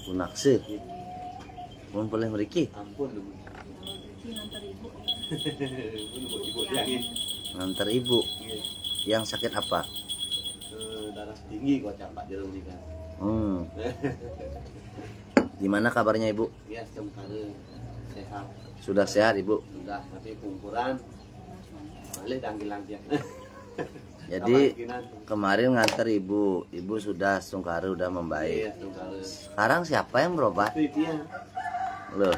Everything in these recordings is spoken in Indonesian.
Gunaksi. Mun boleh meriki. Ampun lu. Ngantar ibu. Yang sakit apa? Darah tinggi kok campak di rumah kan. Gimana kabarnya ibu? Ya, sekarang sehat. Sudah sehat ibu? Sudah, tapi pungkuran balik tanggilan dia. Jadi kemarin ngantar ibu sudah sungkaru udah Iya, membaik. sungkaru. Sekarang siapa yang berobat? Dia. Loh,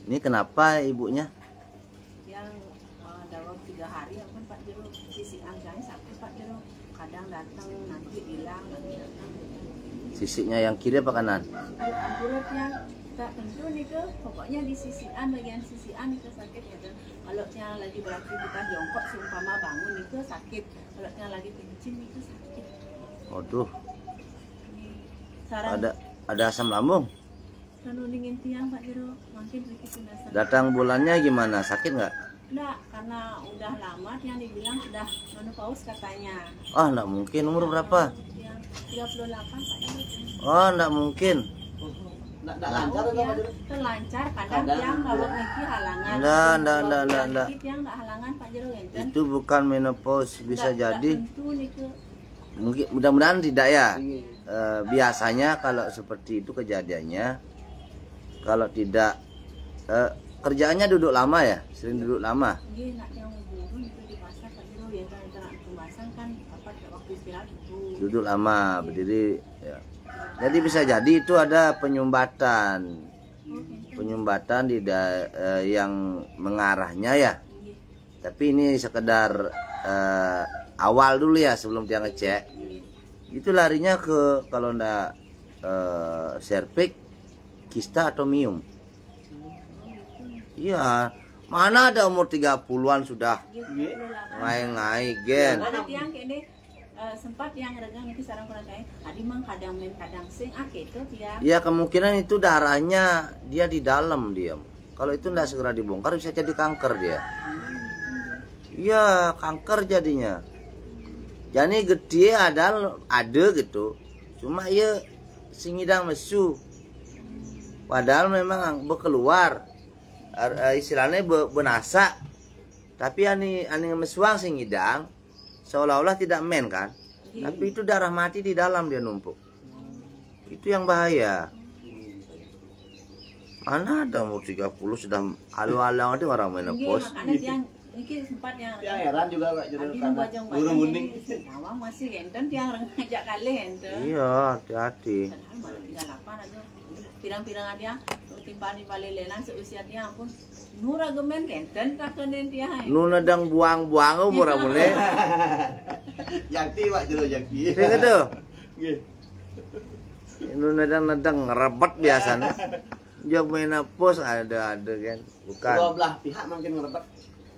ini kenapa ibunya? Yang dalam 3 hari ya kan Pak Jero, sisi angkanya sakit Pak Jero. Kadang datang nanti hilang, nanti datang. Sisiknya yang kiri apa kanan? Ampurat yang tak tentu nih ke, pokoknya di sisian bagian sisian itu sakit ya kan. Kalau yang lagi beraktivitas jongkok seumpama bangun itu sakit. Kalau yang lagi kencing itu sakit. Waduh, Saran ada asam lambung. nuningin tiang Pak Jero, makin begitu dasar. Datang bulannya gimana? Sakit nggak? Enggak, karena udah lama yang dibilang sudah menopause katanya. Ah, nggak mungkin. Umur berapa? Yang 38 Pak Jero. Oh, nggak mungkin. Nggak lancar atau apa? Terlancar, kadang yang kalau mikir halangan. Nggak. Yang nggak halangan Pak Jero enten. Itu bukan menopause, bisa jadi. Tentu nih ke. Mungkin mudah-mudahan tidak ya. Biasanya kalau seperti itu kejadiannya, kalau tidak kerjaannya duduk lama ya, sering duduk lama. Iya, nak yang buru itu di pasar Pak Jero ya kan pembahasan kan apa waktu istirahat itu. Duduk lama, berdiri ya. Jadi bisa jadi itu ada penyumbatan yang mengarahnya ya. Tapi ini sekedar awal dulu ya sebelum dia ngecek. Itu larinya ke kalau ndak serviks, kista atau miom. Iya, mana ada umur 30-an sudah ngai-ngai gen. Ada tiang kene sempat yang regang itu sarang kurang kayak adi mang kadang men kadang sing itu tiang. Ya kemungkinan itu darahnya dia di dalam diam. Kalau itu ndak segera dibongkar bisa jadi kanker dia. Iya, kanker jadinya. Jadi gede ada gitu. Cuma ya singidang mesu. Padahal memang berkeluar istilahnya benasa. Tapi ani mesuang singidang seolah-olah tidak men kan. Tapi itu darah mati di dalam dia numpuk. Itu yang bahaya. Mana ada umur 30 sudah halu-halang itu orang menopause. Ini sempat yang heran juga Pak Jero karena burung kuning. Awang masih enten tiang ngajak kali enten. Iya, hati-hati. Padahal 38 aja. Pirang-pirang dia timpani palelelan seusia dia ampun. Nura gemen enten kakeun dia. Nu nedang buang-buang umur amune. Yakti Pak Jero yakti. Sing itu. Nggih. Nu nedang ngerebet biasanya. Jog menopause ada kan. Bukan. Dua belah pihak mungkin ngerebet.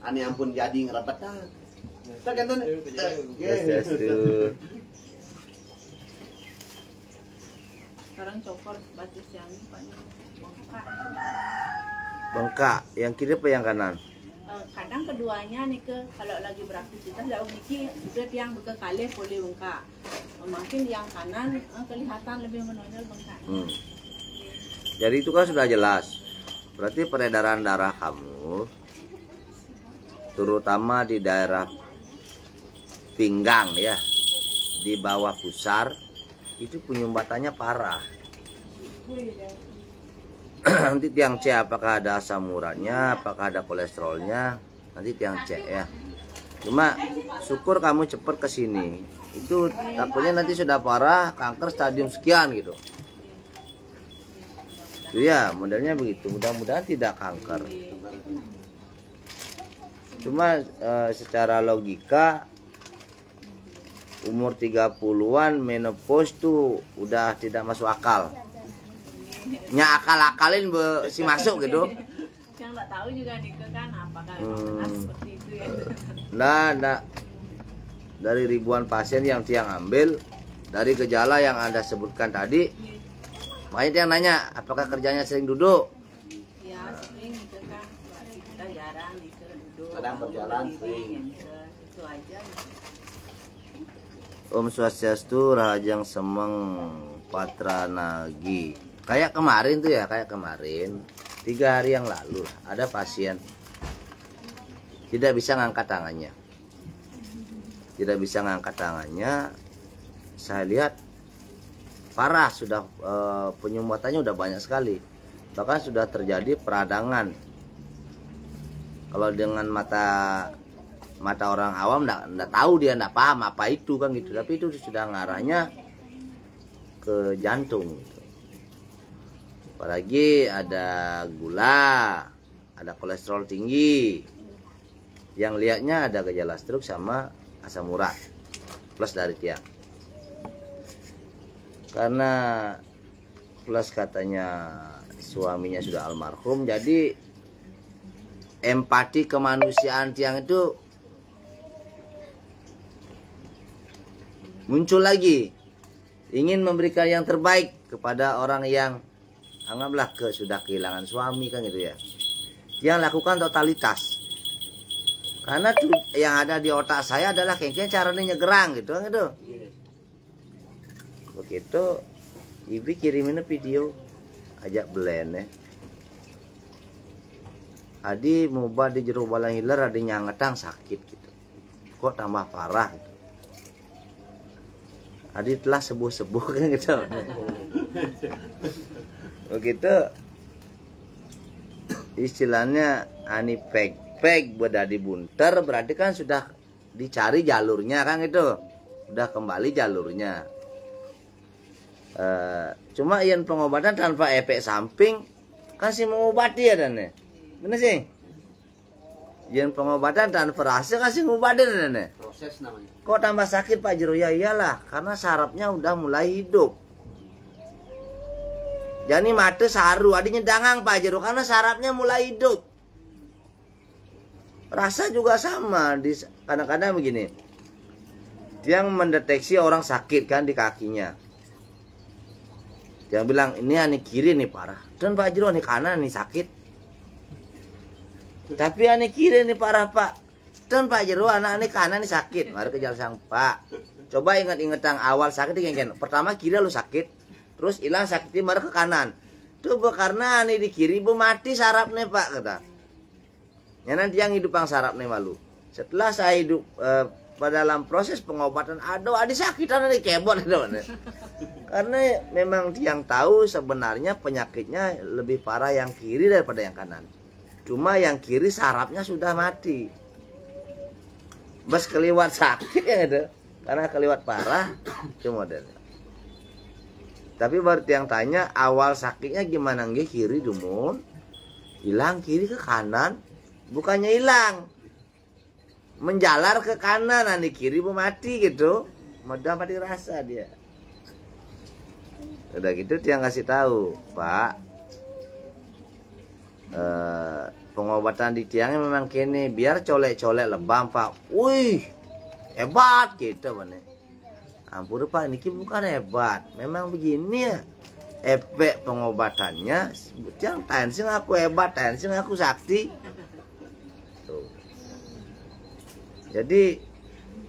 Ani ampun jadi ngerebet dah. Tergantung. Yes, tuh. Sekarang cokor batis yang Pak bengkak. Bengkak, yang kiri apa yang kanan? Kadang keduanya nih ke kalau lagi beraktivitas jauh mikir juga yang berkali boleh bengkak. Makin yang kanan kelihatan lebih menonjol bengkak. Jadi itu kan sudah jelas. Berarti peredaran darah kamu terutama di daerah pinggang ya, di bawah pusar itu penyumbatannya parah. Nanti tiang cek apakah ada asam uratnya, apakah ada kolesterolnya, nanti tiang cek ya. Cuma syukur kamu cepat ke sini. Itu takutnya nanti sudah parah, kanker stadium sekian gitu. Itu ya, modelnya begitu. Mudah-mudahan tidak kanker. Cuma secara logika umur 30-an menopause tuh udah tidak masuk akal. Nya akal-akalin si masuk gitu. Yang nggak tahu juga nih kan apakah benar seperti itu ya. Nah, dari ribuan pasien yang tiang ambil, dari gejala yang Anda sebutkan tadi, makanya tiang nanya apakah kerjanya sering duduk? Ya sering gitu kan, kita jarang gitu duduk. Kadang berjalan sering. Itu aja. Om Swastiastu, Rahajang Semeng Patranagi. Kayak kemarin tuh ya, kayak kemarin 3 hari yang lalu ada pasien tidak bisa ngangkat tangannya. Tidak bisa ngangkat tangannya. Saya lihat parah, sudah penyumbatannya udah banyak sekali. Bahkan sudah terjadi peradangan. Kalau dengan mata orang awam enggak tahu, dia enggak paham apa itu kan gitu, tapi itu sudah ngarahnya ke jantung gitu. Apalagi ada gula, ada kolesterol tinggi, yang lihatnya ada gejala stroke sama asam urat plus dari tiang. Karena plus katanya suaminya sudah almarhum, jadi empati kemanusiaan tiang itu muncul lagi, ingin memberikan yang terbaik kepada orang yang anggaplah sudah kehilangan suami kan gitu ya. Yang lakukan totalitas, karena yang ada di otak saya adalah kayaknya caranya nyegerang gitu kan gitu. Begitu ibu kirimin video ajak blend ya. Adi mubah di jero balang hiler, adi nyangetang sakit gitu. Kok tambah parah gitu. Adi telah sembuh-sembuh kan gitu. Begitu istilahnya ani peg berdadi bunter, berarti kan sudah dicari jalurnya kan gitu. Udah kembali jalurnya. Cuma yang pengobatan tanpa efek samping kan sih mengobati ya dan bener sih. Yang pengobatan tanpa hasil kan sih ngobatin dan Proses namanya. Kok tambah sakit Pak Jero? Ya iyalah, karena sarafnya udah mulai hidup. Jadi mata saru, adinya dangang Pak Jero karena sarafnya mulai hidup. Rasa juga sama, kadang-kadang begini. Dia mendeteksi orang sakit kan di kakinya. Dia bilang ini ani kiri nih parah, dan Pak Jero ani kanan nih sakit. Tapi ani kiri nih parah Pak, dan Pak Jero anak ani kanan nih sakit. Mari ke jalan sang Pak. Coba ingat-ingat yang awal sakit yang pertama kiri lu sakit, terus hilang sakitnya mari ke kanan. Tuh karena ani di kiri bu mati sarafnya Pak kata. Ya nanti yang hidup yang sarafnya malu. Setelah saya hidup pada dalam proses pengobatan, aduh adi sakit adi kebot karena memang yang tahu sebenarnya penyakitnya lebih parah yang kiri daripada yang kanan. Cuma yang kiri sarafnya sudah mati. Bas keliwat sakit ya gitu. Karena keliwat parah itu modelnya. Tapi baru yang tanya awal sakitnya gimana nggih kiri dumun. Hilang kiri ke kanan, bukannya hilang. Menjalar ke kanan, nanti kiri mau mati gitu. Mudah mati rasa dia. Udah gitu dia ngasih tahu, Pak. Pengobatan di tiangnya memang kene biar colek-colek lebam Pak. Wih, hebat gitu mana. Ampun Pak, ini bukan hebat. Memang begini ya. Efek pengobatannya yang tensing aku hebat, tensing aku sakti. Tuh. Jadi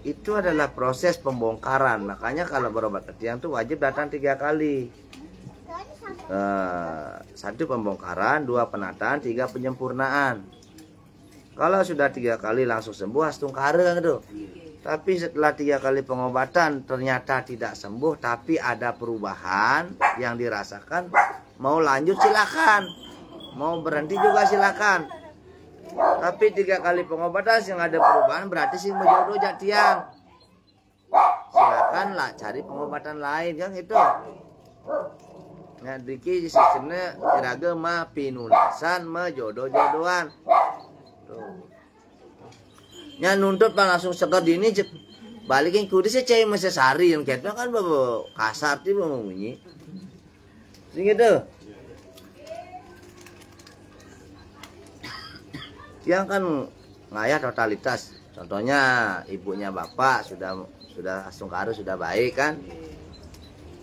itu adalah proses pembongkaran. Makanya kalau berobat ke tiang tuh wajib datang 3 kali. 1 pembongkaran, 2 penataan, 3 penyempurnaan. Kalau sudah 3 kali langsung sembuh, astung kare gitu. Tapi setelah 3 kali pengobatan ternyata tidak sembuh, tapi ada perubahan yang dirasakan, mau lanjut silakan, mau berhenti juga silakan. Tapi 3 kali pengobatan yang ada perubahan berarti sih menjodoh jak tiang. Silakan lah cari pengobatan lain kan itu. Nah, diki sistemnya iraga mah pinunasan mah jodoh-jodohan. Tuh. Nya nuntut pak langsung seger dini balikin kudis sih cai masih sari yang kita kan bawa kasar sih bawa bunyi. Gitu. Yang kan ngayah totalitas. Contohnya ibunya bapak sudah asungkaru sudah baik kan.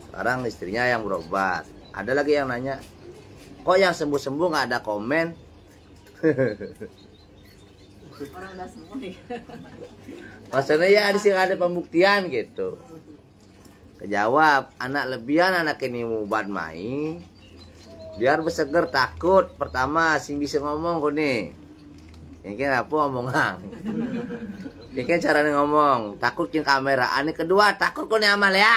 Sekarang istrinya yang berobat. Ada lagi yang nanya, kok yang sembuh-sembuh nggak ada komen? Orang udah sembuh nih. Maksudnya ya ada sih ada pembuktian gitu. Kejawab, anak lebihan anak ini mubat mai. Biar berseger takut. Pertama sing bisa ngomong kone. Ini kan apa omongan. Ini kan cara ngomong. Takut kin kamera. Ani kedua takut kone amal ya.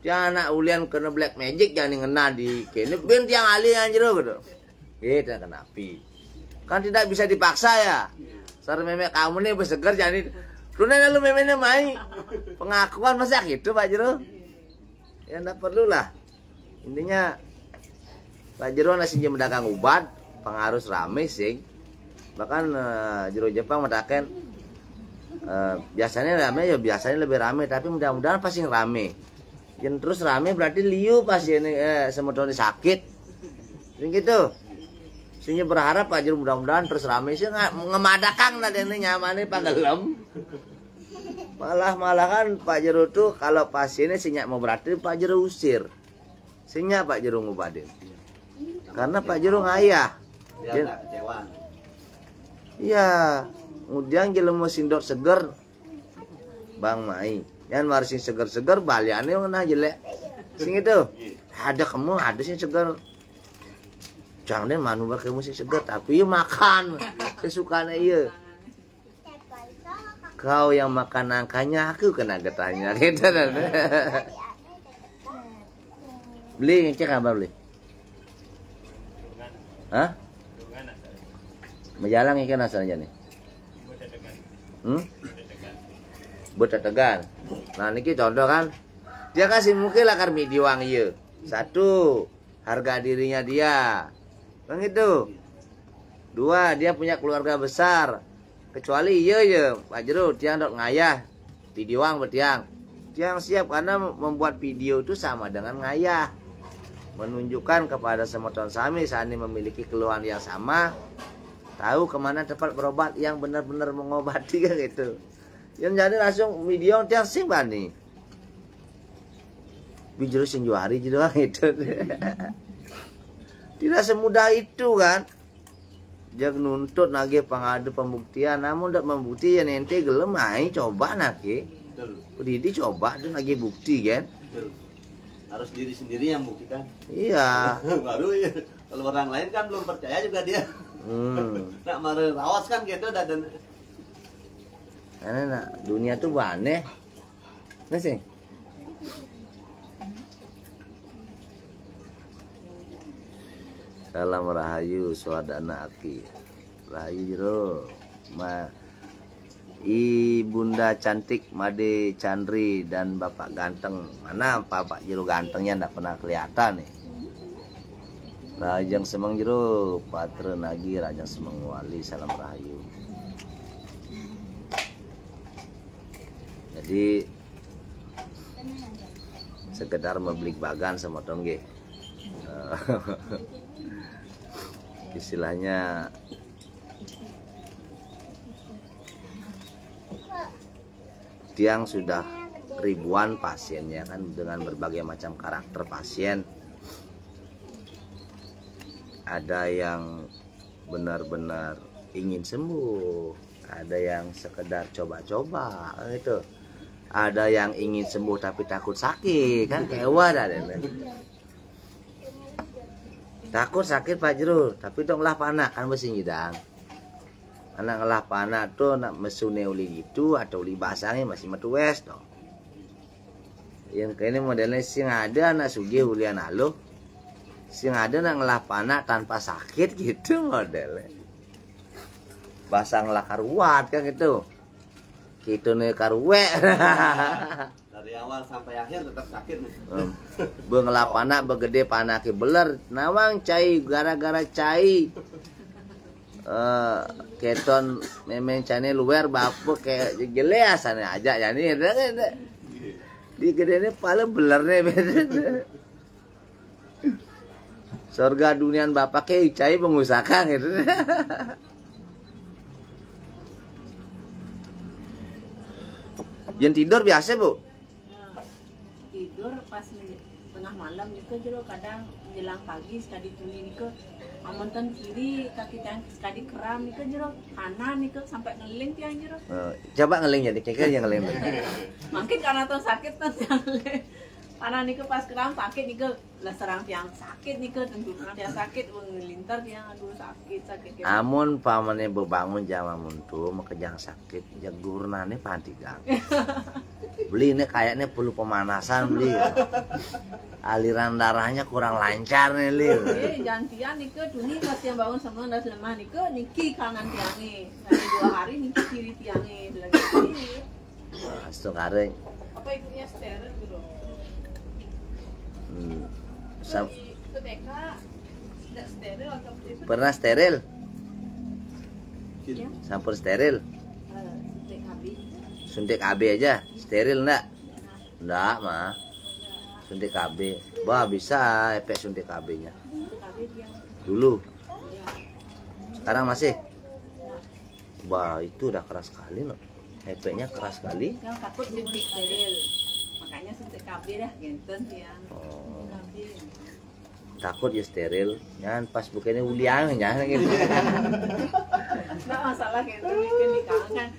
Dia anak ulian kena black magic jangan ngena di kene ben tiang ali anjir gitu. Gitu kena api. Kan tidak bisa dipaksa ya. Sar memek kamu nih berseger jadi Runa lu memeknya mai. Pengakuan masa gitu Pak Jero. Ya enggak perlu lah. Intinya Pak Jero nasi jam dagang ubat, pengarus rame sih. Bahkan Jero Jepang matakan biasanya rame ya biasanya lebih rame tapi mudah-mudahan pasti rame. Yang terus rame berarti liu pas ini semedone sakit. Jadi gitu. Sini berharap Pak Jero mudah-mudahan terus rame sih ngemadakang nah dene nyamane pagelem. Malahan Pak Jero tuh kalau pasiennya sinyak mau berarti Pak Jero usir. Sinyak Pak Jero ngobatin. Karena Pak Jero ngayah. Dia enggak kecewa. Iya, kemudian jelema sindok seger Bang Mai. Yang harus sing seger-seger baliane ngena jelek. Sing itu. Ada kamu ada sing seger. Jangan deh manu bakal musik seger tapi ya makan kesukaan iya. Kau yang makan nangkanya aku kena getahnya gitu. Beli cek apa beli? Hah? Menjalang ikan asalnya nih. Tegan. Nah niki contoh kan. Dia kasih mungkin lah karmi diwang iya. Satu, harga dirinya dia. Kan gitu. Dua, dia punya keluarga besar. Kecuali iya ya, Pak Jero tiang dok ngayah. Videoang bertiang. Tiang siap karena membuat video itu sama dengan ngayah. Menunjukkan kepada semeton sami saat ini memiliki keluhan yang sama. Tahu kemana tempat berobat yang benar-benar mengobati kan gitu. Yang jadi langsung video tiang sing bani. Bijero sing juari gitu gitu. Tidak semudah itu kan. Jangan nuntut nage pengadu pembuktian. Namun tidak membukti ya ente gelem ai coba nage. Didi coba tuh nage bukti kan. Betul. Harus diri sendiri yang buktikan. Iya. Baru ya. Kalau orang lain kan belum percaya juga dia. Nak marah rawas kan gitu dan Karena dunia tuh aneh. Nah sih. Salam rahayu swadana aki. Rahayu Jero. Ibunda cantik Made Chandri dan Bapak ganteng. Mana Bapak Jero gantengnya enggak pernah kelihatan nih. Rajang Semang Jero, Patre Nagi Rajang Semang Wali, salam rahayu. Jadi sekedar membeli bagan sama tongge. Istilahnya tiang sudah ribuan pasiennya kan dengan berbagai macam karakter pasien. Ada yang benar-benar ingin sembuh, ada yang sekedar coba-coba gitu. Ada yang ingin sembuh tapi takut sakit kan kewa dah. Takut sakit Pak Jero, tapi dong lah panak kan besi ngidang. Anak ngelah panak tuh nak mesune uli gitu atau uli basangnya masih metu wes dong. Yang kayaknya modelnya sing ada anak sugih ulian alo. Sing ada nak ngelah panak tanpa sakit gitu modelnya. Basang lah karuat kan gitu. Gitu nih karuwe. dari awal sampai akhir tetap sakit nih. Bengelap panak begede panaki beler nawang cai gara-gara cai keton memang cane luar bapu kayak geleasan aja yani di gede ini paling beler nih surga dunian bapak kayak cai pengusaha gitu. Yang tidur biasa bu? Tidur pas tengah malam nika jero kadang jelang pagi sekali tuni nika amonten kiri kaki tiang sekali keram nika jero kanan nika sampai ngeling tiang jero. Coba ngeling jadi kira yang ngeling. Mungkin karena tuh sakit tuh tiang ngeling. Karena nika pas keram sakit nika lah serang tiang sakit nika tentu tiang sakit ngelintar tiang aduh sakit. Amun pamane bebangun jam amun tuh makejang sakit jagurnane panti gang. Beli ini kayaknya perlu pemanasan beli. Aliran darahnya kurang lancar nih li. Jantian nika duni pas tiang bangun sama ndas lemah nika niki kanan tiange. Nanti 2 hari niki kiri tiange lagi. Langsung kare. Apa ibunya steril bro? Itu TK tidak steril atau Pernah steril? Ya. Sampur steril? TKB. Suntik KB aja, steril enggak? Enggak mah. Suntik KB. Wah bisa efek suntik KB-nya. TKB yang Dulu. ya. Sekarang masih? Wah itu udah keras sekali loh. Efeknya keras sekali. Yang takut suntik steril. Makanya suntik KB dah genten yang Oh, KB. takut ya steril. Jangan pas bukannya uliang jangan gitu. Nggak masalah genten mungkin ditahan kan.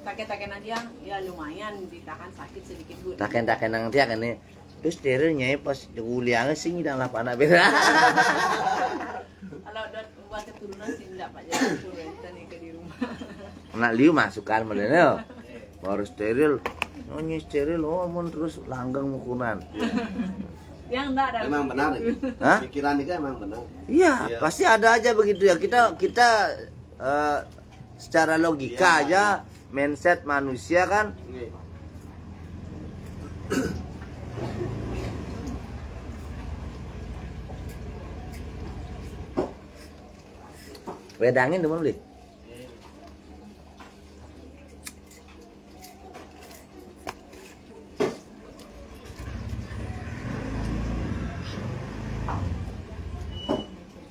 Taken aja ya lumayan ditahan sakit sedikit bu. Taken nang tiak ini. Terus sterilnya pas uliangnya sih ngidang lah anak beda. Kalau udah buat keturunan sih enggak Pak jadi turun ke di rumah. Anak liu masukkan modelnya. Baru steril. Nonyi steril oh mun terus langgeng mukunan. Yang enggak ada. Memang benar itu. Hah? Pikiran itu emang benar. Iya, Iya. pasti ada aja begitu ya. Kita secara logika Iya. aja mindset manusia kan wedangin teman beli.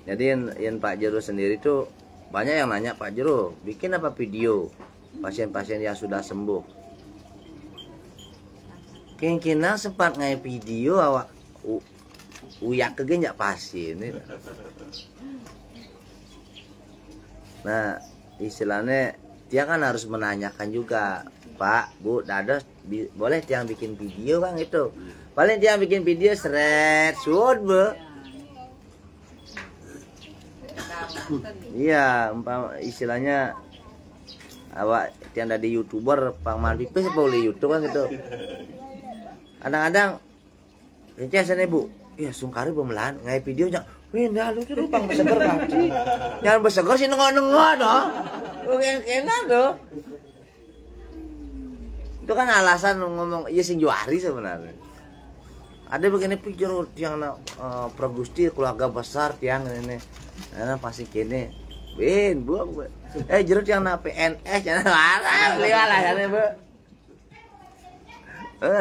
Jadi yang Pak Jero sendiri tuh banyak yang nanya Pak Jero, bikin apa video pasien-pasien yang sudah sembuh. Kemungkinan sempat ngai video awak uyak kege nyak pasien. Nah, istilahnya dia kan harus menanyakan juga, Pak, Bu, Dados, boleh tiang bikin video bang itu. Paling tiang bikin video seret, sud, Bu. Iya, umpama istilahnya awak tiang dari YouTuber pangmal pipis boleh YouTube kan gitu. Kadang-kadang receh sana Bu. Iya, sungkari pemelan ngai videonya. Wih, dah lu tuh pang beseger kaki. Jangan beseger sih nengok-nengok doh. Enak doh. Itu kan alasan ngomong iya sing juari sebenarnya. Ada begini pikir tiang Pragusti keluarga besar tiang ini. Nah, pasti kene. Ben, Bu. Jeruk yang na PNS jangan marah, belilah ya, Bu.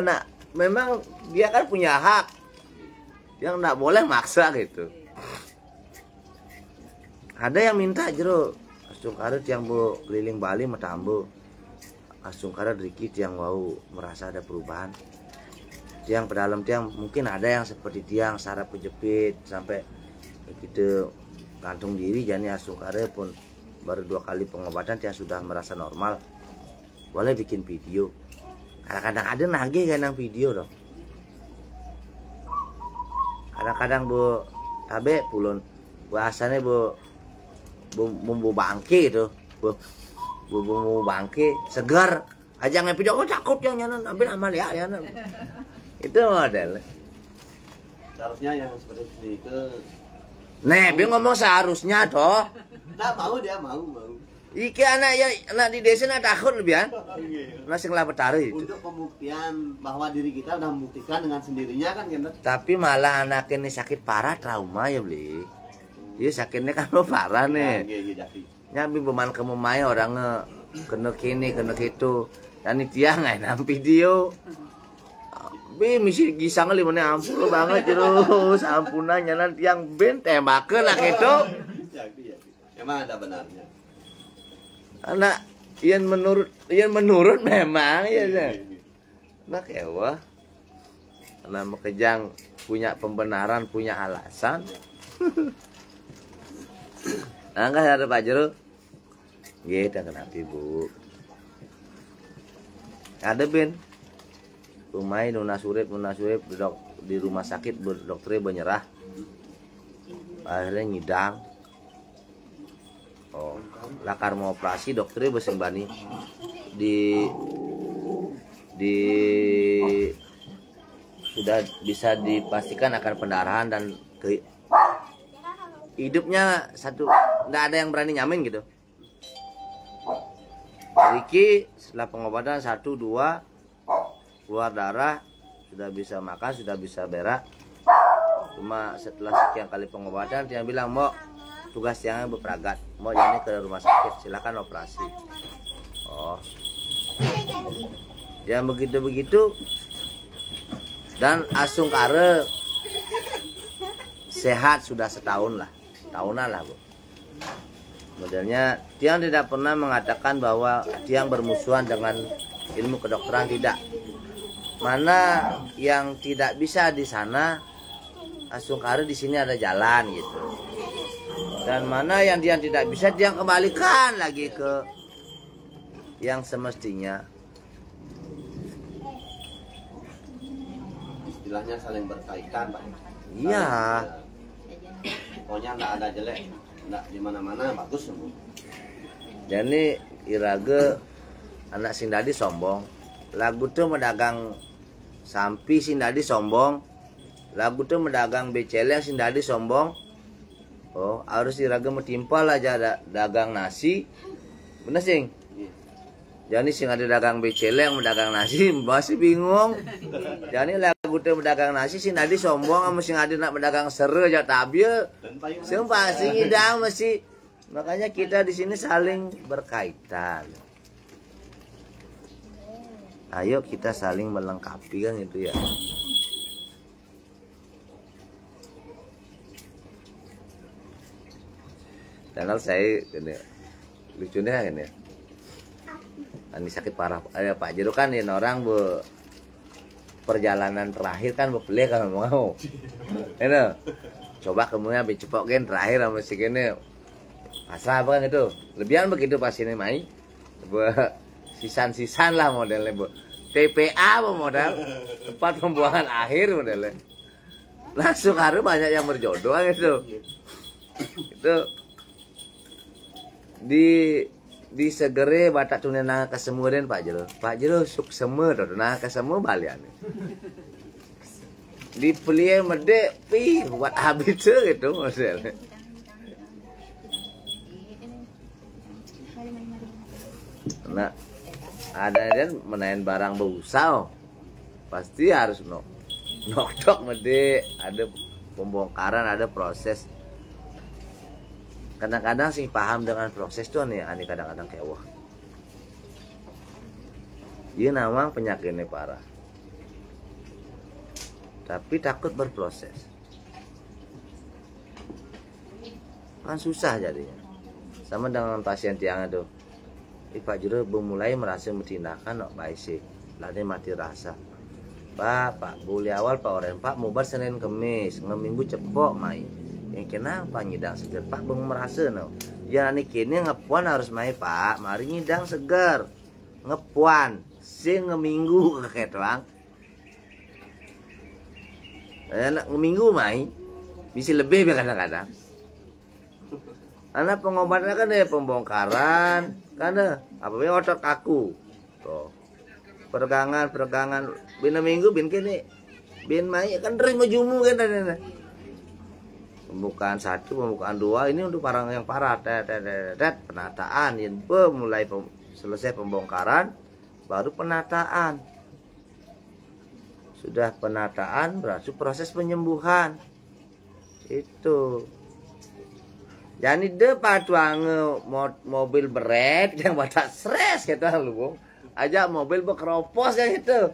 Nah, memang dia kan punya hak. Yang enggak boleh maksa gitu. Ada yang minta jeruk. Asung karet yang Bu keliling Bali matambu. Asung karet Riki tiang wau merasa ada perubahan. Tiang pedalam tiang mungkin ada yang seperti tiang saraf kejepit sampai gitu gantung diri jadi asung karet pun baru 2 kali pengobatan tiang sudah merasa normal. Boleh bikin video. Kadang-kadang ada nagih kan video dong. Kadang-kadang Bu tabe pulun bahasanya Bu bumbu bangke itu. Bumbu bangke segar. Aja nge video oh takut yang nyanan ambil amal ya. Itu model. Seharusnya yang seperti itu. Nih, dia ngomong seharusnya toh. Nggak mau dia mau. Iki anak di desa nak takut lebihan. Masih ngelapet tarik itu. Untuk pembuktian bahwa diri kita udah membuktikan dengan sendirinya kan gitu. Tapi malah anak ini sakit parah trauma ya beli. Iya sakitnya kan parah nih. Nyambi beman kemumai orang kena kini kena gitu. Dan itu ya nggak video. Be misi gisang limane ampun banget terus ampunan nyalan tiang ben tembakeun lah gitu. Emang ada benarnya. Anak yang menurut memang ya. Nak ewa. nama kejang punya pembenaran, punya alasan. Angkat ada Pak Jero. Gitu kenapa Bu? Ada Ben. Umai nuna surip di rumah sakit dokternya menyerah. Akhirnya ngidang. Oh, lakar mau operasi dokternya besengbani sudah bisa dipastikan akan pendarahan dan hidupnya satu, nggak ada yang berani nyamin gitu. Riki setelah pengobatan 1, 2 keluar darah, sudah bisa makan, sudah bisa berak. Cuma setelah sekian kali pengobatan dia bilang mau tugas yang berperagat, mau jadi ke rumah sakit, silakan operasi. Oh, yang begitu dan Asung Kare sehat sudah tahunan lah Bu. Modelnya Tiang tidak pernah mengatakan bahwa Tiang bermusuhan dengan ilmu kedokteran, tidak. Mana yang tidak bisa di sana, Asung Kare di sini ada jalan gitu. Dan mana yang dia tidak bisa, dia kembalikan lagi ke yang semestinya. Istilahnya saling berkaitan, Pak. Iya. Pokoknya nggak ada jelek, nggak di mana-mana bagus semua. Jadi Irage anak Sindadi sombong. Lagu tuh mendagang sampi Sindadi sombong. Lagu tuh mendagang beceleng Sindadi sombong. Oh, harus Irage metimpal aja dagang nasi. Bener sing? Jadi sing ada dagang beceleng mendagang nasi masih bingung. Jadi lagu tuh mendagang nasi Sindadi sombong sama sing ada nak mendagang sere aja tabil. Sing pasti ngidang masih. Makanya kita di sini saling berkaitan. Ayo kita saling melengkapi kan itu ya. Dan kalau saya ini lucunya kan ya. Ini sakit parah. Pak Jero kan ini orang perjalanan terakhir kan beli kan mau. Ini coba kemudian becepok gen terakhir sama si kene. Pasrah apa kan itu. Lebihan begitu pas ini mai. Sisan-sisan lah modelnya Bu. TPA model tempat pembuangan akhir modelnya. Langsung harus banyak yang berjodoh gitu. Itu di segere batak tunen nang kesemuren Pak Jero. Pak Jero suk semer nang kesemu balian. Di pelie mede pi buat habis gitu modelnya. Nah, ada dan menahan barang berusaha pasti harus nok mede, ada pembongkaran, ada proses. Kadang-kadang sih paham dengan proses tuh nih, ani kadang-kadang kayak wah. Dia namang penyakitnya parah. Tapi takut berproses. Kan susah jadinya. Sama dengan pasien tiang itu. Pak Jero mulai merasa tindakan nok baik sih. Lade mati rasa. Pak, boleh awal Pak orang Pak mau Senin Kemis, ngeminggu cepok main. Yang kenapa nyidang seger Pak bang merasa no. Ya nih kini ngepuan harus main Pak. Mari nyidang seger. Ngepuan sing ngeminggu kayak doang. Enak ngeminggu main bisa lebih kadang-kadang. Anak pengobatannya kan ya pembongkaran, kan ada apa otot kaku. Tuh. Peregangan, bina minggu bin kini. Bin main kan terima jumu kan ada. Pembukaan 1, pembukaan 2 ini untuk barang yang parah. Penataan mulai selesai pembongkaran baru penataan. Sudah penataan berarti proses penyembuhan. Itu. Jadi depan tuang mobil beret yang batak stres gitu lu. Aja mobil bekeropos yang itu.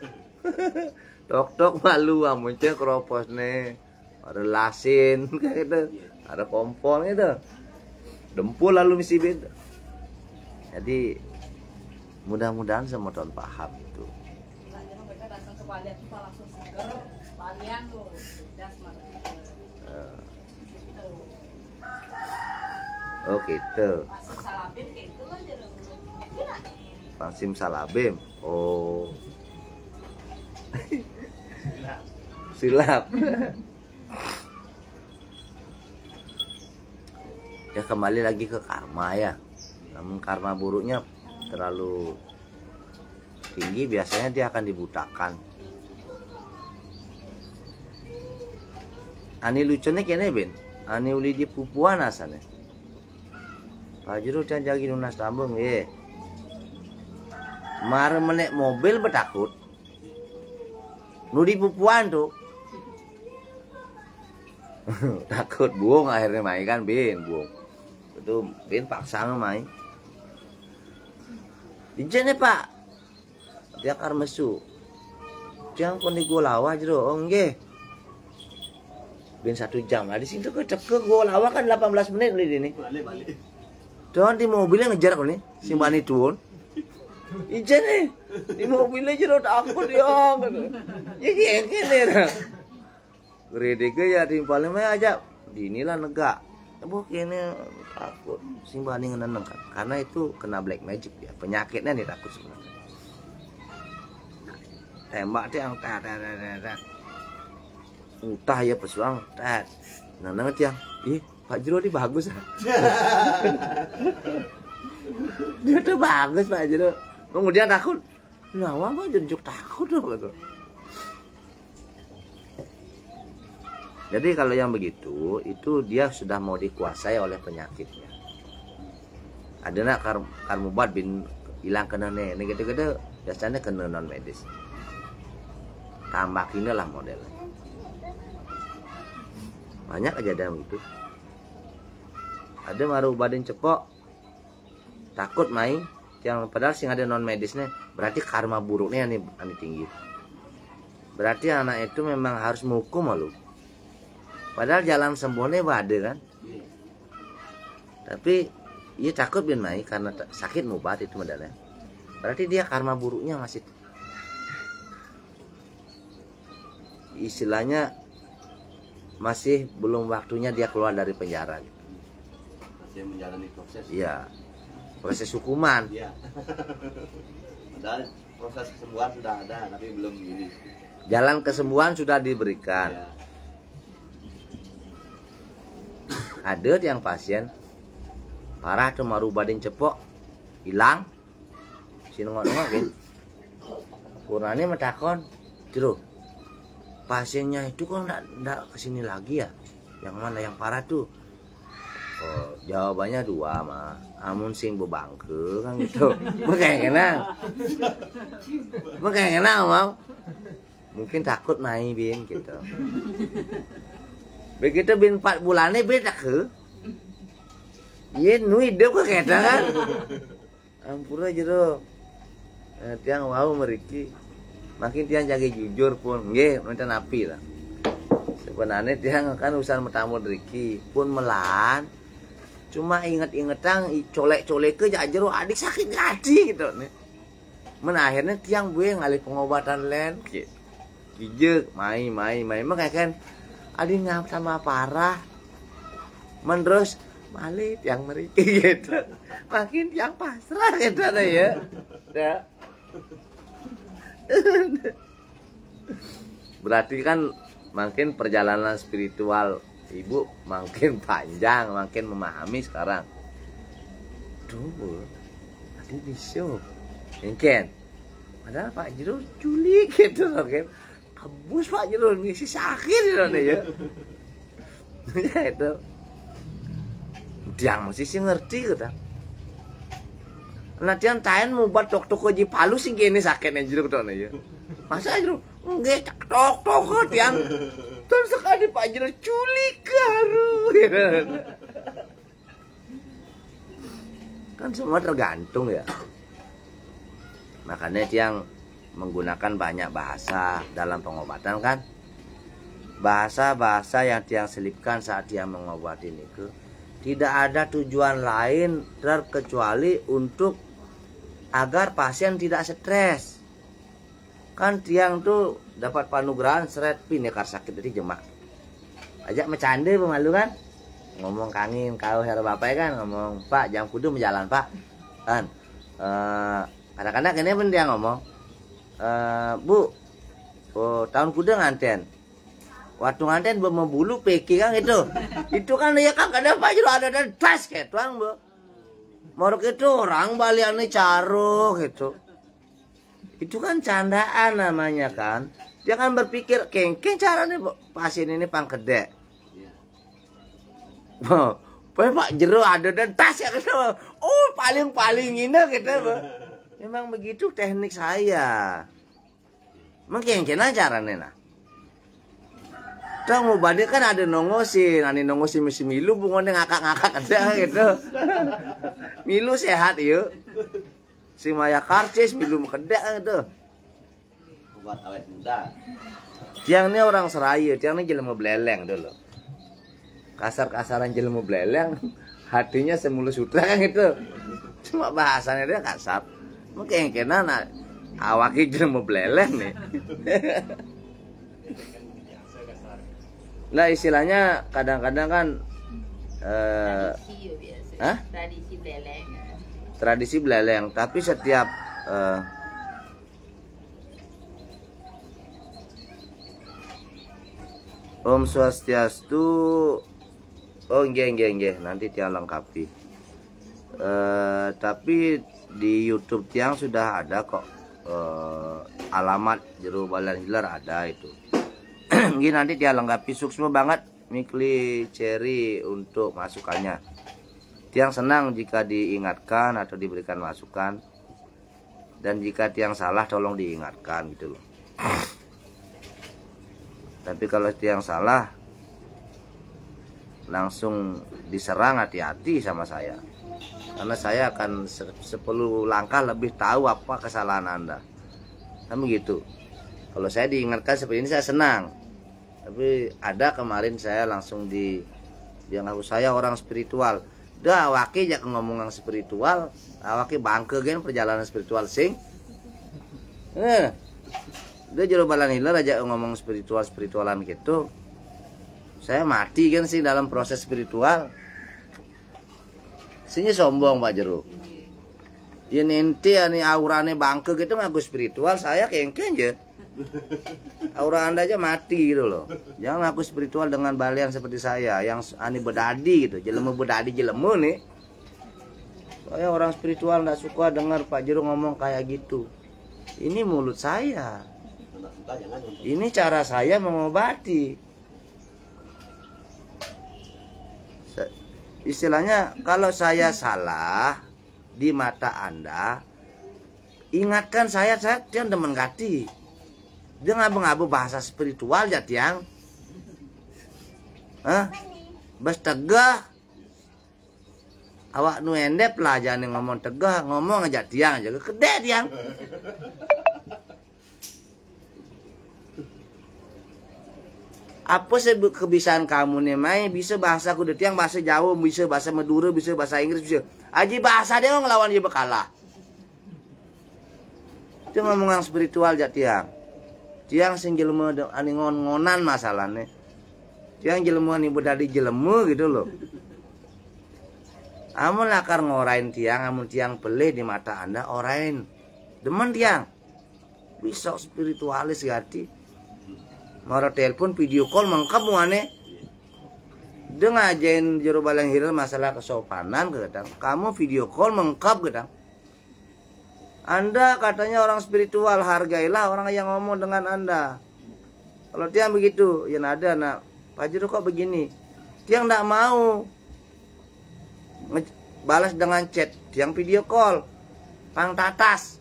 Tok malu muncul keropos nih. Ada lasin kayak gitu. Ada kompor gitu. Dempul lalu misi beda. Jadi mudah-mudahan semua tahun paham itu. Yang tuh, das malah. Oh gitu. Masuk salabim kayak itu kan jadi Pasim salabim. Oh. Silap. Ya kembali lagi ke karma ya. Namun karma buruknya terlalu tinggi, biasanya dia akan dibutakan. Ani lucunya kene Ben. Ani uli di pupuan asane. Pak Jero can jagi lunas tambung ye. Mare menek mobil betakut. Nu di pupuan tuh. Takut buang akhirnya main kan Ben buang. Itu Ben paksa main. Dijene Pak. Dia karmesu. Jangan kon di Golawa Jero. Oh nggih. Ben 1 jam. Lah di situ ke Golawa kan 18 menit beli ini. Balik. Doang di mobilnya ngejar kok nih, si Mbak Nituun. Ijen nih, di mobilnya Jero takut ya. Ya gini. Gredege ya timpalnya mah aja. Inilah negak. Bu kini takut. Si Mbak Ni ngeneneng kan. Karena itu kena black magic ya. Penyakitnya nih takut sebenarnya. Tembak dia yang entah ya pesuang. Neneng tiang. Ih, Pak Jero ini bagus. Dia tuh bagus Pak Jero. Kemudian takut. Nah, apa jenjuk takut loh gitu. Jadi kalau yang begitu itu dia sudah mau dikuasai oleh penyakitnya. Ada nak karmubat bin hilang kena ini gede-gede biasanya kena non medis. Tambah kini lah modelnya. Banyak kejadian gitu. Ada maru badan cepok takut main yang padahal sing ada non medisnya, berarti karma buruknya nih tinggi. Berarti anak itu memang harus menghukum malu. Padahal jalan sembuhnya ada kan. Tapi ia takut bin main karena sakit mubat itu modalnya. Berarti dia karma buruknya masih istilahnya masih belum waktunya dia keluar dari penjara. Masih menjalani proses. Iya. Proses hukuman. Iya. Padahal proses kesembuhan sudah ada, tapi belum ini. Jalan kesembuhan sudah diberikan. Ya. Ada yang pasien parah tuh maru badan cepok hilang. Sinengok-nengok kan. Kurane metakon, Jero. Pasiennya itu kok enggak kesini lagi ya? Yang mana yang parah tuh? Oh, jawabannya 2 mah. Amun sing bebangke kan gitu. Makanya mau. Mungkin takut main bin gitu. Begitu bin 4 bulannya beda ke. Iya nu hidup ke kita kan. Ampura Jero. Tiang mau meriki. Makin tiang jaga jujur pun. Nggih, nonton api lah. Sebenarnya tiang kan usaha metamu riki pun melan. Cuma inget-ingetan colek-colek ke Jero adik sakit hati gitu nih. Men akhirnya tiang gue ngalih pengobatan lain gitu. Kijek main makanya kan adik ngap sama parah. Menerus malit yang meriki gitu. Makin tiang pasrah gitu ya. Ya. Berarti kan makin perjalanan spiritual ibu makin panjang, makin memahami sekarang. Tuh, tadi bisa, mungkin. Padahal Pak Jero culik gitu loh kan. Kabus Pak Jero ngisi sakit gitu ya. Ya itu. Dia mesti sih ngerti gitu. Nah tiang tahan mau buat tok-tok ji palu sih gini sakitnya Jero gitu ya. Masa Jero nggak tok-tok tiang. Terus sekali Pak Jero culik karu. Kan semua tergantung ya. Makanya tiang menggunakan banyak bahasa dalam pengobatan kan. Bahasa-bahasa yang tiang selipkan saat tiang mengobati itu tidak ada tujuan lain terkecuali untuk agar pasien tidak stres. Kan tiang tuh dapat panugerahan seret pinekar sakit dari jemak. Ajak bercanda pemalu kan. Ngomong kangin kau herba bapak kan, ngomong Pak jam kudu menjalan Pak. Kan. Kadang-kadang ini pun dia ngomong, Bu, oh, tahun kuda nganten. Waktu nganten membulu peki kan itu. Itu kan ya kan kadang Pak Jero ada dan tas kayak tuang Bu. Morok itu orang baliannya caro gitu. Itu kan candaan namanya kan. Dia kan berpikir kengkeng caranya pasien ini pangkedek. Pak Jero ada dan tas ya gitu. Oh paling ini gitu. Memang begitu teknik saya. Mungkin caranya nah. Kita mau badai kan ada nongosin, misi milu bungonnya ngakak-ngakak ada gitu. Milu sehat yuk. Si Maya karcis milu kedak gitu. Buat awet muda. Tiang ini orang Seraya, tiang ini jelema beleleng dulu. Kasar-kasaran jelema beleleng, hatinya semulus sutra kan gitu. Cuma bahasanya dia kasar. Mungkin kena awaknya jelema beleleng nih. Nah istilahnya kadang-kadang kan tradisi beleleng. Tradisi beleleng, tapi setiap Om Swastiastu, oh nggih, nanti tiang lengkapi. Tapi di YouTube tiang sudah ada kok alamat Jero Balan Hiler ada itu. Ini nanti dia lengkapi sukses banget Mikli Cherry untuk masukannya. Tiang senang jika diingatkan atau diberikan masukan, dan jika tiang salah tolong diingatkan gitu loh. Tapi kalau tiang salah langsung diserang, hati-hati sama saya, karena saya akan 10 langkah lebih tahu apa kesalahan Anda. Kan begitu. Kalau saya diingatkan seperti ini saya senang. Tapi ada kemarin saya langsung dia ngaku saya orang spiritual. Dah awake jak ngomong yang spiritual, awake bangke gen perjalanan spiritual sing. Dia Jero Balan Hiler aja ngomong spiritualan gitu. Saya mati kan sih dalam proses spiritual. Sini sombong Pak Jero. Ya nanti ani aurane bangke gitu ngaku spiritual, saya kengkeng aja. Aura Anda aja mati gitu loh. Jangan ngaku spiritual dengan balian seperti saya yang ani bedadi gitu. Jelemu bedadi jelemu nih. Saya orang spiritual nggak suka dengar Pak Jero ngomong kayak gitu. Ini mulut saya. Ini cara saya mengobati. Istilahnya kalau saya salah di mata Anda, ingatkan saya tiang demen gati. Dia ngabu-ngabu bahasa spiritual ya tiang. Bas tegah. Awak nu endep lah jangan ngomong tegah, ngomong aja tiang aja gede tiang. Apa sih kebiasaan kamu nih Mai? Bisa bahasa kudu tiang, bahasa Jawa, bisa bahasa Madura, bisa bahasa Inggris, bisa. Aji bahasa dia ngelawan dia bekalah. Itu ngomong yang spiritual ya tiang. Tiang sing jelema ani ngon-ngonan masalahnya. Tiang jelema ni bedadi jelema gitu loh. Amun lakar ngorain tiang, amun tiang pelih di mata Anda orain. Demen tiang. Bisa spiritualis gati. Mara telepon video call mengkap muane. Dia ngajain Jero Balan Hiler masalah kesopanan kadang. Kamu video call mengkap kadang. Anda katanya orang spiritual, hargailah orang yang ngomong dengan Anda. Kalau tiang begitu, ya ada nak Pak Jero kok begini. Tiang tidak mau balas dengan chat, tiang video call, pang tatas,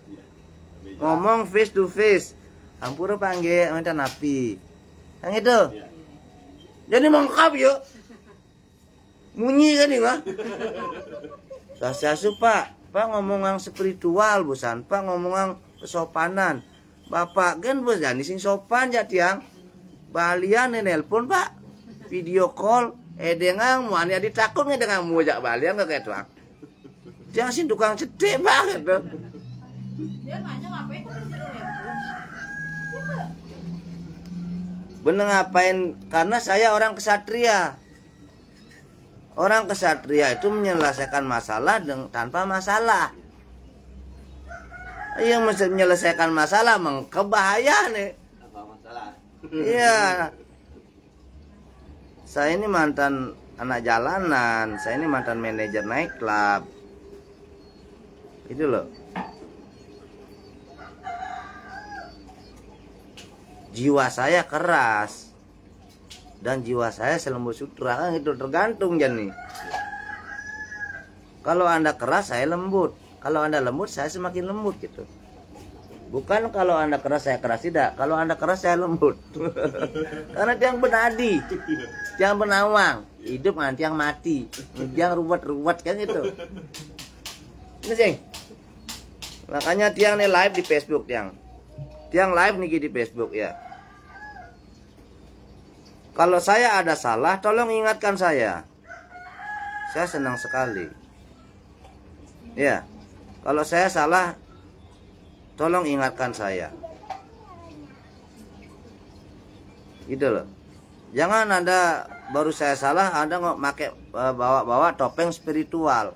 ngomong face to face. Ampura panggil minta napi, yang itu. Jadi mengkap yuk, munyi kan ini mah. Sasu Pak ngomong yang spiritual busan, Pak ngomong yang kesopanan. Bapak kan bos jadi sing sopan ya tiang. Balian nelpon Pak, video call, dengan mu ani ditakut dengan mu jak balian ke kayak tuang. Jangan sih tukang cedek banget tuh. Dia nanya ngapain kok Jero nelpon? Bener ngapain? Karena saya orang kesatria. Orang kesatria itu menyelesaikan masalah tanpa masalah. Yang mesti menyelesaikan masalah mengkebahaya nih. Apa masalah? Iya. Saya ini mantan anak jalanan, saya ini mantan manajer night club. Itu loh. Jiwa saya keras dan jiwa saya selembut sutra, kan itu tergantung jadi. Kalau Anda keras saya lembut, kalau Anda lembut saya semakin lembut gitu. Bukan kalau Anda keras saya keras, tidak. Kalau Anda keras saya lembut. Karena tiang benadi, tiang benawang, hidup nanti yang mati, tiang ruwet-ruwet kan gitu. Ini sih. Makanya tiang nih live di Facebook tiang live nih di Facebook ya. Kalau saya ada salah, tolong ingatkan saya. Saya senang sekali. Ya, kalau saya salah, tolong ingatkan saya. Gitu loh. Jangan Anda baru saya salah, Anda nggak pakai bawa-bawa topeng spiritual.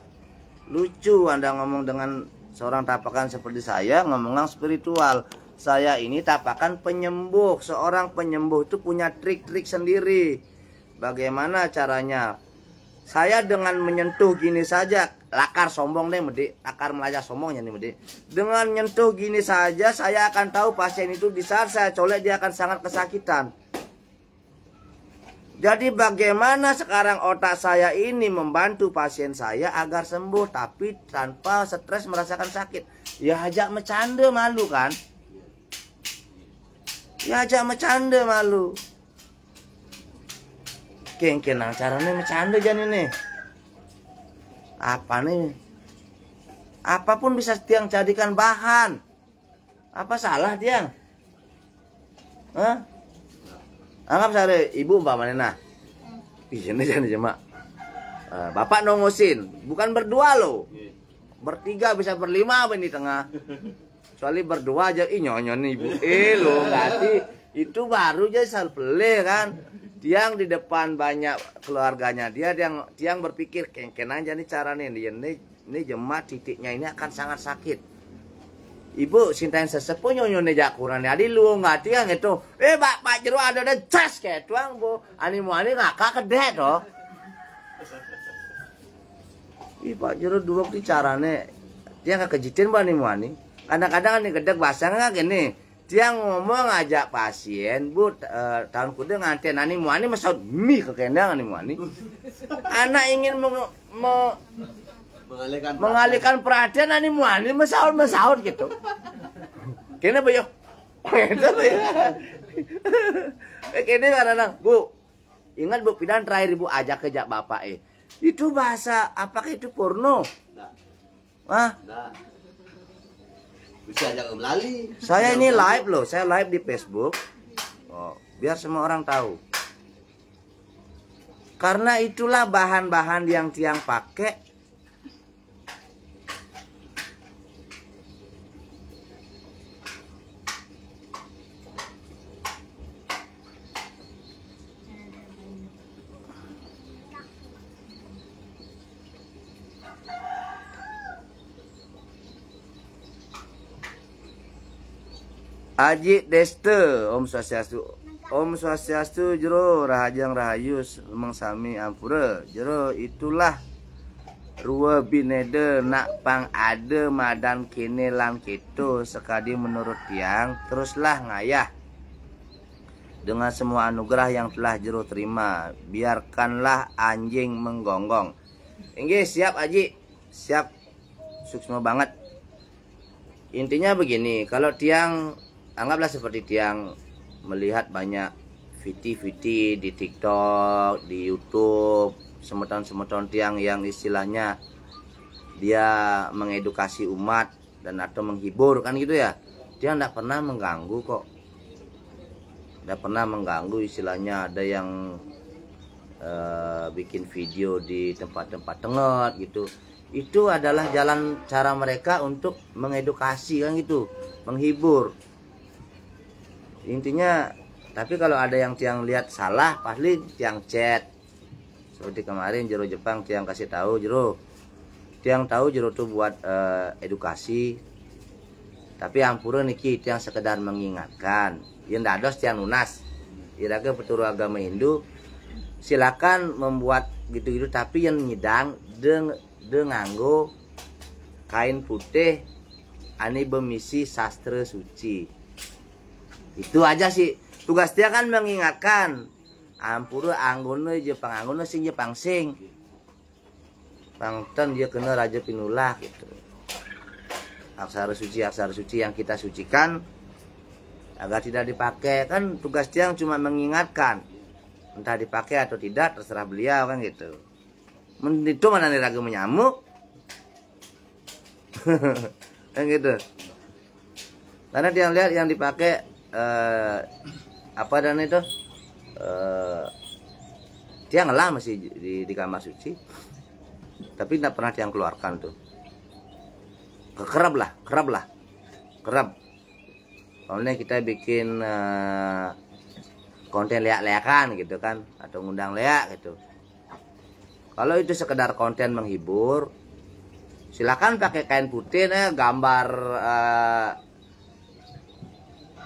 Lucu Anda ngomong dengan seorang tapakan seperti saya, ngomong spiritual. Saya ini tapakan penyembuh. Seorang penyembuh itu punya trik-trik sendiri. Bagaimana caranya? Saya dengan menyentuh gini saja, lakar sombong deh medi, lakar melajah sombongnya nih medi. Dengan menyentuh gini saja, saya akan tahu pasien itu di saat saya colek dia akan sangat kesakitan. Jadi bagaimana sekarang otak saya ini membantu pasien saya agar sembuh tapi tanpa stres merasakan sakit? Ya ajak bercanda malu kan? Ya ajak bercanda malu. Kenang caranya bercanda jangan ini. Apa nih? Apapun bisa tiang jadikan bahan. Apa salah tiang? Hah? Anggap saya ibu umpamanya nah. Ini jangan cuma. Bapak nongosin, bukan berdua loh. Bertiga bisa berlima apa di tengah. Soalnya berdua aja, nyonyon ibu. Lo ngerti? Itu baru aja salpele kan. Tiang di depan banyak keluarganya dia, tiang berpikir kengken aja nih caranya ini jemaat titiknya ini akan sangat sakit. Ibu sintain sesepuh nyonyon jakuran jadi lu ngerti kan itu. Pak Jero ada cas kayak tuang bu. Animu ani ngakak kedek toh. Pak Jero dua di caranya dia nggak kejitin bu animu ani. Kadang-kadang nih gedek basah nggak gini. Dia ngomong ngajak pasien, bu tahun kuda nganten ani muani masaud mie ke kendang ani muani. Anak ingin mengalihkan perhatian ani muani masaud gitu. Kena boyo. Itu ya. Kene karena bu ingat bu pidan terakhir ibu ajak ke bapak itu bahasa apakah itu porno? Hah? Bisa ajak lali. Saya ini live loh, saya live di Facebook. Biar semua orang tahu. Karena itulah bahan-bahan yang tiang pakai. Aji Deste, Om Swastiastu, Jero Rahajang Rahayu mengsami ampura. Jero itulah rua binede nak pang ada madan kene lan keto sekadi menurut tiang teruslah ngayah dengan semua anugerah yang telah Jero terima. Biarkanlah anjing menggonggong. Inggih siap Aji, siap suksma banget. Intinya begini, kalau tiang anggaplah seperti tiang melihat banyak viti-viti di TikTok, di YouTube, semeton-semeton tiang yang istilahnya dia mengedukasi umat dan atau menghibur kan gitu ya. Dia tidak pernah mengganggu kok. Tidak pernah mengganggu istilahnya ada yang bikin video di tempat-tempat tengot gitu. Itu adalah jalan cara mereka untuk mengedukasi kan gitu, menghibur. Intinya Tapi kalau ada yang tiang lihat salah, pasti tiang chat. Seperti kemarin jero Jepang tiang kasih tahu jero. Tiang tahu jero tuh buat edukasi. Tapi ampura niki tiang sekedar mengingatkan. Yang dados tiang lunas. Iraga peturut agama Hindu silakan membuat gitu-gitu, tapi yang nyidang nganggo kain putih ani bemisi sastra suci. Itu aja sih. Tugas dia kan mengingatkan. Ampura anggono je panganggono sing je pangsing. Pangten dia kena raja pinulah gitu. Aksara suci yang kita sucikan agar tidak dipakai, kan tugas dia cuma mengingatkan. Entah dipakai atau tidak terserah beliau kan gitu. Itu mana nih raga menyamuk. Kan gitu. Karena dia lihat yang dipakai apa dan itu dia ngelah masih di kamar suci. Tapi tidak pernah dia keluarkan tuh. Kerap lah. Soalnya kita bikin konten leak-leakan gitu kan, atau ngundang leak gitu. Kalau itu sekedar konten menghibur, silakan pakai kain putih gambar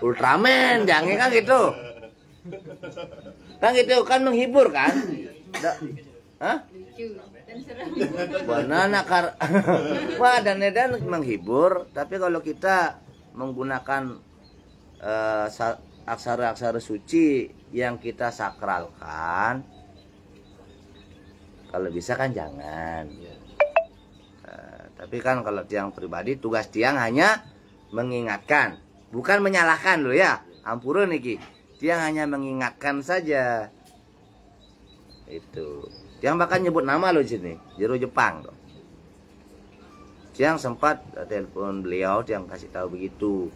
Ultraman, jangan kan gitu. Kan gitu kan menghibur kan? Hah? Banana wah dan menghibur, tapi kalau kita menggunakan aksara-aksara suci yang kita sakralkan, kalau bisa kan jangan. Tapi kan kalau tiang pribadi, tugas tiang hanya mengingatkan, bukan menyalahkan loh ya. Ampura niki, tiang hanya mengingatkan saja. Itu tiang bahkan nyebut nama loh sini, jero Jepang loh. Tiang sempat telepon beliau, tiang kasih tahu begitu.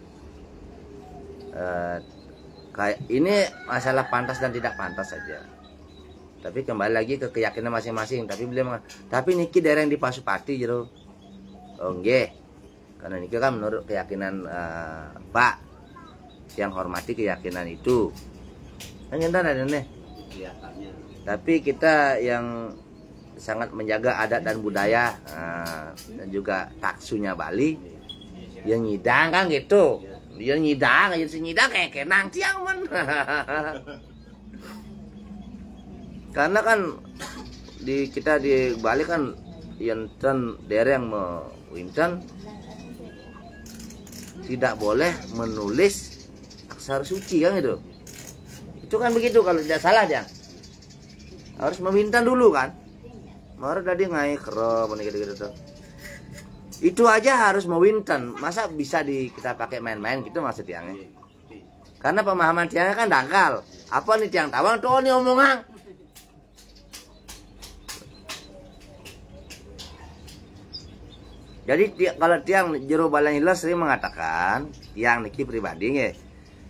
Kayak ini masalah pantas dan tidak pantas saja. Tapi kembali lagi ke keyakinan masing-masing. Tapi beliau tapi niki daerah yang di Pasupati jero. Oh nggih. Karena niki kan menurut keyakinan Pak, yang hormati keyakinan itu. Kan ada nih. Tapi kita yang sangat menjaga adat dan budaya dan juga taksunya Bali, yang nyidang kan gitu. Dia nyidang kayak kenang tiang men. Karena kan kita di Bali kan enten daerah yang winten tidak boleh menulis aksara suci kan itu. Itu kan begitu kalau tidak salah dia. Harus memintan dulu kan. Mara tadi ngai kero gitu. Itu aja harus mewinten. Masa bisa kita pakai main-main gitu maksud tiangnya. Karena pemahaman tiangnya kan dangkal. Apa nih tiang tawang tuh nih omongan. Jadi kalau tiang jero Balangila sering mengatakan, tiang niki pribadi nge.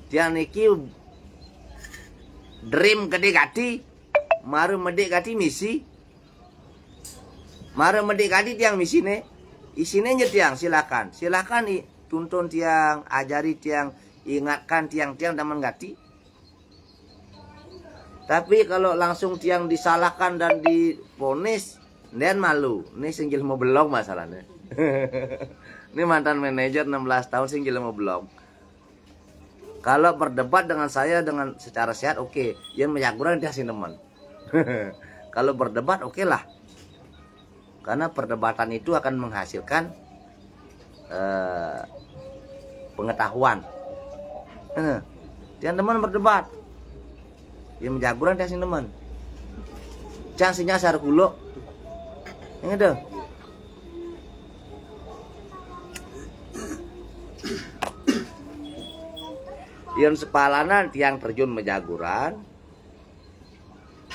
Tiang niki dream gede-gati, maru medek-gati misi. Maru medek-gati tiang misi nih. Isinya tiang silakan tuntun tiang, ajari tiang, ingatkan tiang-tiang dan menggati. Tapi kalau langsung tiang disalahkan dan diponis, dan malu. Ini singgil mau belong masalahnya. Ini mantan manajer 16 tahun singgil mau belong. Kalau berdebat dengan saya dengan secara sehat oke, yang menyaguran dia sineman. Kalau berdebat oke lah. Karena perdebatan itu akan menghasilkan pengetahuan. Jangan teman berdebat. Yang menjaguran dia teman. Jangan sinya sar kulo. Yang itu. Yang sepalanan tiang terjun menjaguran.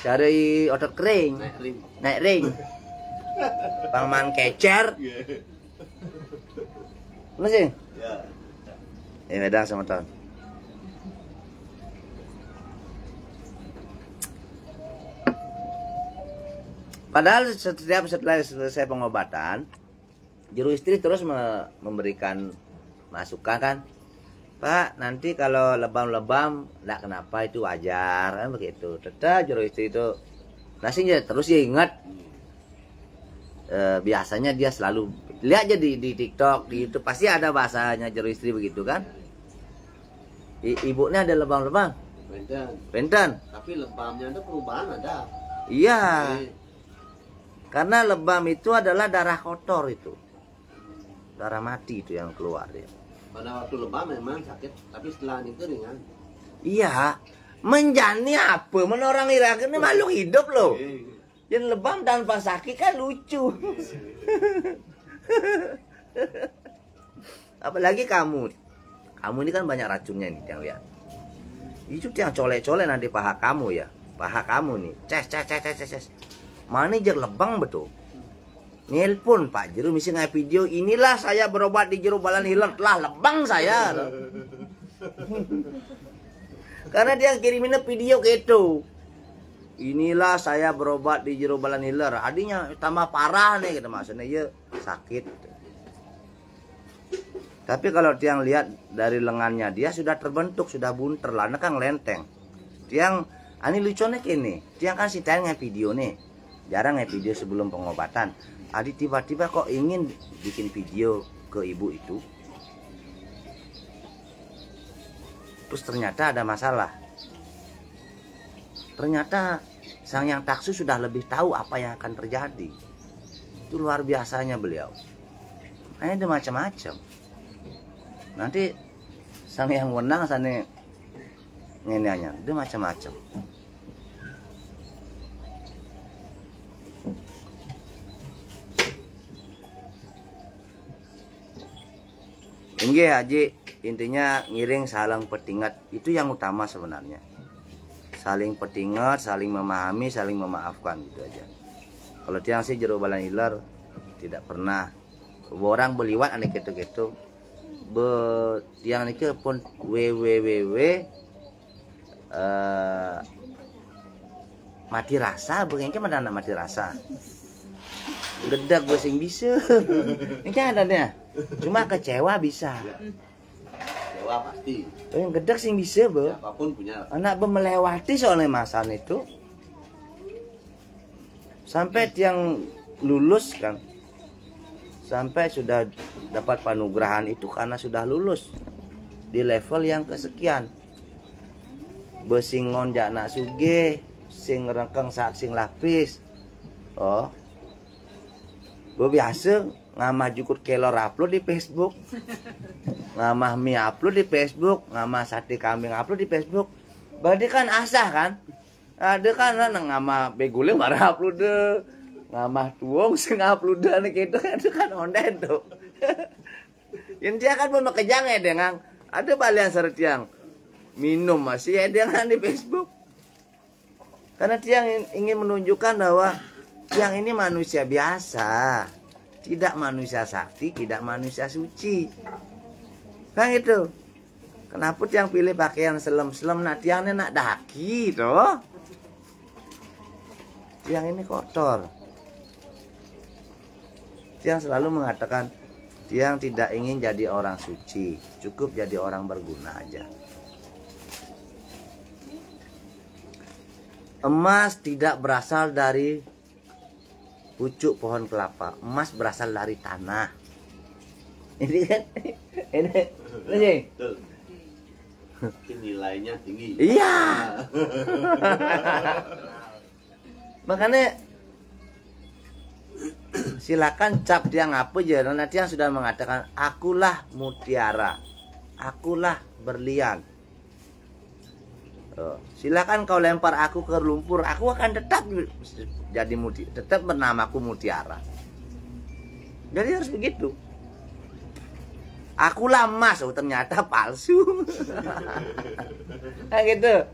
Cari otot kering. Naik ring. Pangman kecer. Masih? Ya. Medang sama tahun. Padahal setelah selesai pengobatan, juru istri terus memberikan masukan kan. Pak, nanti kalau lebam-lebam enggak kenapa, itu wajar kan begitu. Tetap jero istri itu nasi terus ya ingat. Biasanya dia selalu lihat aja di TikTok, di YouTube pasti ada bahasanya jero istri begitu kan. Ibunya ada lebam-lebam. Benten. Tapi lebamnya itu perubahan ada. Iya. Karena lebam itu adalah darah kotor itu. Darah mati itu yang keluar ya. Pada waktu lebam memang sakit, tapi setelah itu ringan. Iya. Menjani apa? Menorang Irak ini makhluk hidup loh. Yang lebam tanpa sakit kan lucu. Apalagi kamu. Kamu ini kan banyak racunnya nih yang lihat. Itu yang colek-colek nanti paha kamu ya. Paha kamu nih. Ces. Manajer lebang betul. Nelpon Pak Jero misi ngai video, inilah saya berobat di jero balan hilang. Lah lebang saya. Karena dia kirimin video gitu. Inilah saya berobat di jero balan hiler. Adinya tambah parah nih gitu maksudnya ya sakit. Tapi kalau tiang lihat dari lengannya dia sudah terbentuk, sudah bunter lah, kan lenteng. Tiang ani lucunya kini. Tiang kan si tanya video nih. Jarang video sebelum pengobatan. Adi tiba-tiba kok ingin bikin video ke ibu itu. Terus ternyata ada masalah. Ternyata sang yang taksu sudah lebih tahu apa yang akan terjadi. Itu luar biasanya beliau. Nah, ada macam-macam. Nanti sang yang wenang sana ngenanya, itu macam-macam. Ini Haji, intinya ngiring saling petingat itu yang utama sebenarnya. Saling petingat, saling memahami, saling memaafkan gitu aja. Kalau tiang sih jero balan hiler tidak pernah orang beliwat aneh gitu-gitu. Tiang ini pun mati rasa, begini mana anak mati rasa. Gedak gue sing bisa. Ini ada nih. Cuma kecewa bisa. Kecewa pasti. Yang gedak sing bisa, Bu. Apapun punya. Anak melewati soalnya masan itu. Sampai tiang lulus kan. Sampai sudah dapat panugerahan itu karena sudah lulus di level yang kesekian. Besingon jana suge, sing rengkeng saat sing lapis. Oh. Gue biasa ngamah jukut kelor upload di Facebook. Ngamah mie upload di Facebook, ngamah sate kambing upload di Facebook. Berarti kan asah kan? Ada kan ngamah beguling barang upload deh. Ngamah tuong sing upload nih gitu kan, itu kan ondet tuh. Yang dia kan mau kejang ya dengan ada balian seret yang minum masih ya dengan di Facebook. Karena dia ingin menunjukkan bahwa yang ini manusia biasa, tidak manusia sakti, tidak manusia suci. Kan itu. Kenapa yang pilih pakaian selem-selem nak tiangnya nak daki toh? Tiang ini kotor. Tiang selalu mengatakan tiang tidak ingin jadi orang suci, cukup jadi orang berguna aja. Emas tidak berasal dari pucuk pohon kelapa, emas berasal dari tanah. Ini kan, ini nilainya tinggi. Iya. Makanya silakan cap tiang apa aja. Nanti yang sudah mengatakan akulah mutiara, akulah berlian. Silakan kau lempar aku ke lumpur, aku akan tetap jadi tetap bernamaku mutiara. Jadi harus begitu. Akulah emas, oh ternyata palsu. Nah gitu.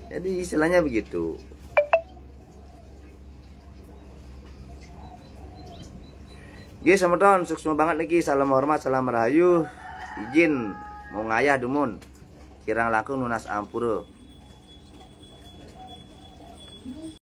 Jadi istilahnya begitu. Oke, semeton sukses banget lagi. Salam hormat, salam rahayu. Izin mau ngayah dumun. Kirang langkung nunas ampura.